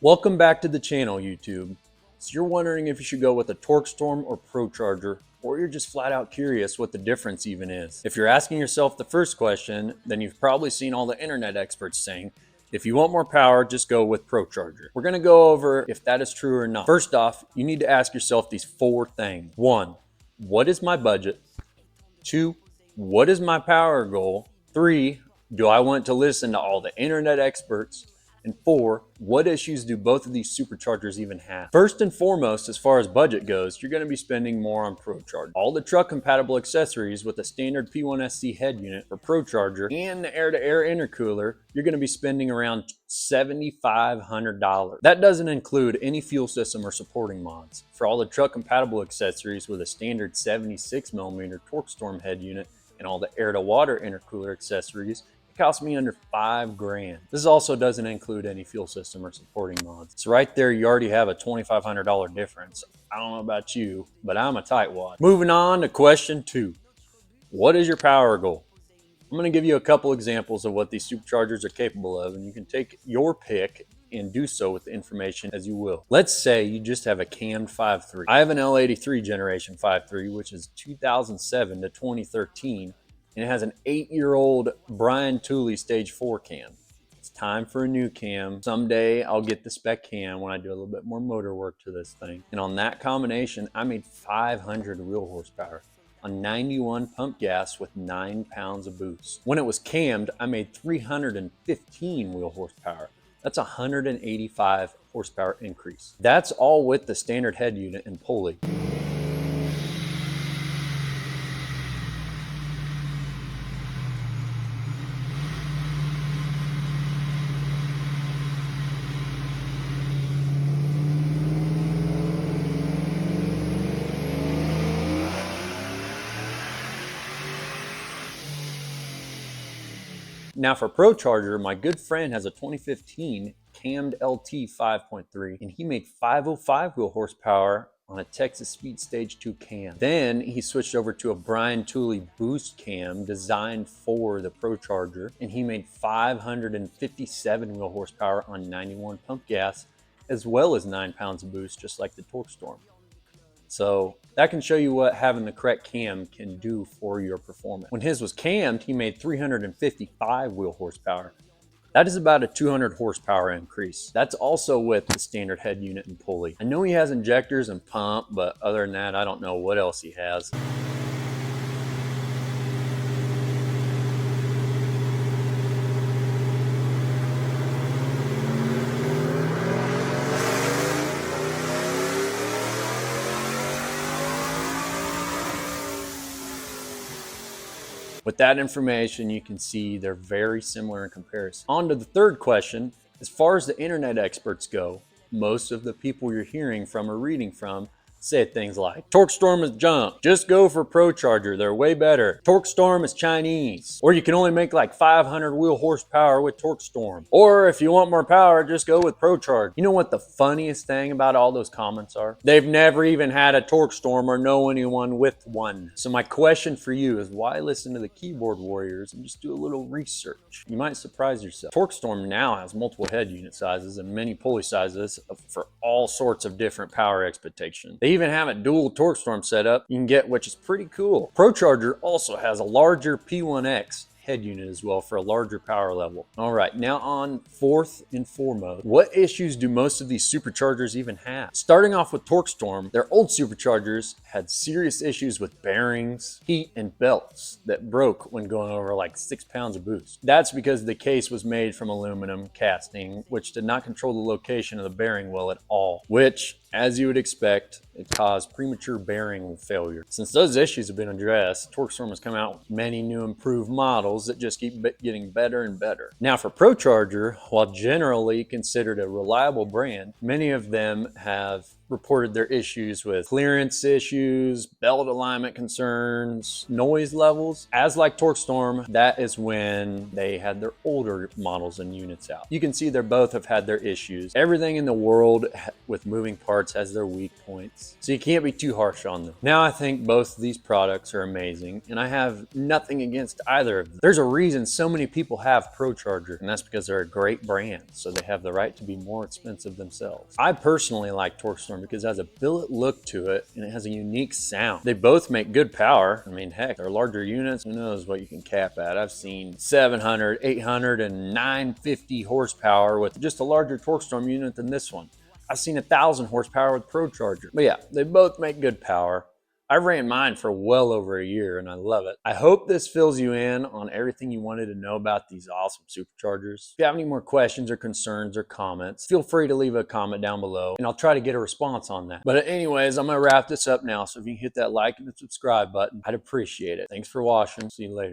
Welcome back to the channel, YouTube. So you're wondering if you should go with a Torqstorm or Procharger, or you're just flat out curious what the difference even is. If you're asking yourself the first question, then you've probably seen all the internet experts saying, if you want more power, just go with Procharger. We're gonna go over if that is true or not. First off, you need to ask yourself these 4 things. 1, what is my budget? 2, what is my power goal? 3, do I want to listen to all the internet experts? And 4, what issues do both of these superchargers even have? First and foremost, as far as budget goes, you're going to be spending more on Procharger. All the truck compatible accessories with the standard P1SC head unit for Procharger and the air-to-air intercooler, you're going to be spending around $7,500. That doesn't include any fuel system or supporting mods. For all the truck compatible accessories with a standard 76mm Torqstorm head unit and all the air-to-water intercooler accessories, cost me under $5,000. This also doesn't include any fuel system or supporting mods. So right there, you already have a $2,500 difference. I don't know about you, but I'm a tightwad. Moving on to question 2. What is your power goal? I'm going to give you a couple examples of what these superchargers are capable of, and you can take your pick and do so with the information as you will. Let's say you just have a cammed 5.3. I have an L83 generation 5.3, which is 2007 to 2013. And it has an 8-year-old Brian Tooley stage 4 cam. It's time for a new cam. Someday I'll get the spec cam when I do a little bit more motor work to this thing. And on that combination, I made 500 wheel horsepower on 91 pump gas with 9 pounds of boost. When it was cammed, I made 315 wheel horsepower. That's 185 horsepower increase. That's all with the standard head unit and pulley. Now for Procharger, my good friend has a 2015 cammed LT 5.3 and he made 505 wheel horsepower on a Texas Speed Stage 2 cam. Then he switched over to a Brian Tooley boost cam designed for the Procharger and he made 557 wheel horsepower on 91 pump gas as well as 9 pounds of boost, just like the Torqstorm. So that can show you what having the correct cam can do for your performance. When his was cammed, he made 355 wheel horsepower. That is about a 200 horsepower increase. That's also with the standard head unit and pulley. I know he has injectors and pump, but other than that, I don't know what else he has. With that information, you can see they're very similar in comparison. On to the third question. As far as the internet experts go, most of the people you're hearing from or reading from say things like, Torqstorm is junk, just go for Procharger, they're way better. Torqstorm is Chinese. Or you can only make like 500 wheel horsepower with Torqstorm. Or if you want more power, just go with Procharger. You know what the funniest thing about all those comments are? They've never even had a Torqstorm or know anyone with one. So my question for you is, why listen to the keyboard warriors and just do a little research? You might surprise yourself. Torqstorm now has multiple head unit sizes and many pulley sizes for all sorts of different power expectations. They even have a dual Torqstorm setup you can get, which is pretty cool. Procharger also has a larger P1X head unit as well for a larger power level. All right, now on fourth and foremost, what issues do most of these superchargers even have? Starting off with Torqstorm, their old superchargers had serious issues with bearings, heat, and belts that broke when going over like 6 pounds of boost. That's because the case was made from aluminum casting, which did not control the location of the bearing well at all, which, as you would expect, it caused premature bearing failure. Since those issues have been addressed, Torqstorm has come out with many new improved models that just keep getting better and better. Now for Procharger, while generally considered a reliable brand, many of them have reported their issues with clearance issues, issues, belt alignment concerns, noise levels. As like Torqstorm, that is when they had their older models and units out. You can see they both have had their issues. Everything in the world with moving parts has their weak points, so you can't be too harsh on them. Now I think both of these products are amazing, and I have nothing against either of them. There's a reason so many people have Procharger, and that's because they're a great brand, so they have the right to be more expensive themselves. I personally like Torqstorm because it has a billet look to it, and it has a unique sound. They both make good power. I mean, heck, they're larger units. Who knows what you can cap at? I've seen 700, 800, and 950 horsepower with just a larger Torqstorm unit than this one. I've seen 1,000 horsepower with Procharger. But yeah, they both make good power. I ran mine for well over a year and I love it. I hope this fills you in on everything you wanted to know about these awesome superchargers. If you have any more questions or concerns or comments, feel free to leave a comment down below and I'll try to get a response on that. But anyways, I'm gonna wrap this up now. So if you can hit that like and the subscribe button, I'd appreciate it. Thanks for watching. See you later.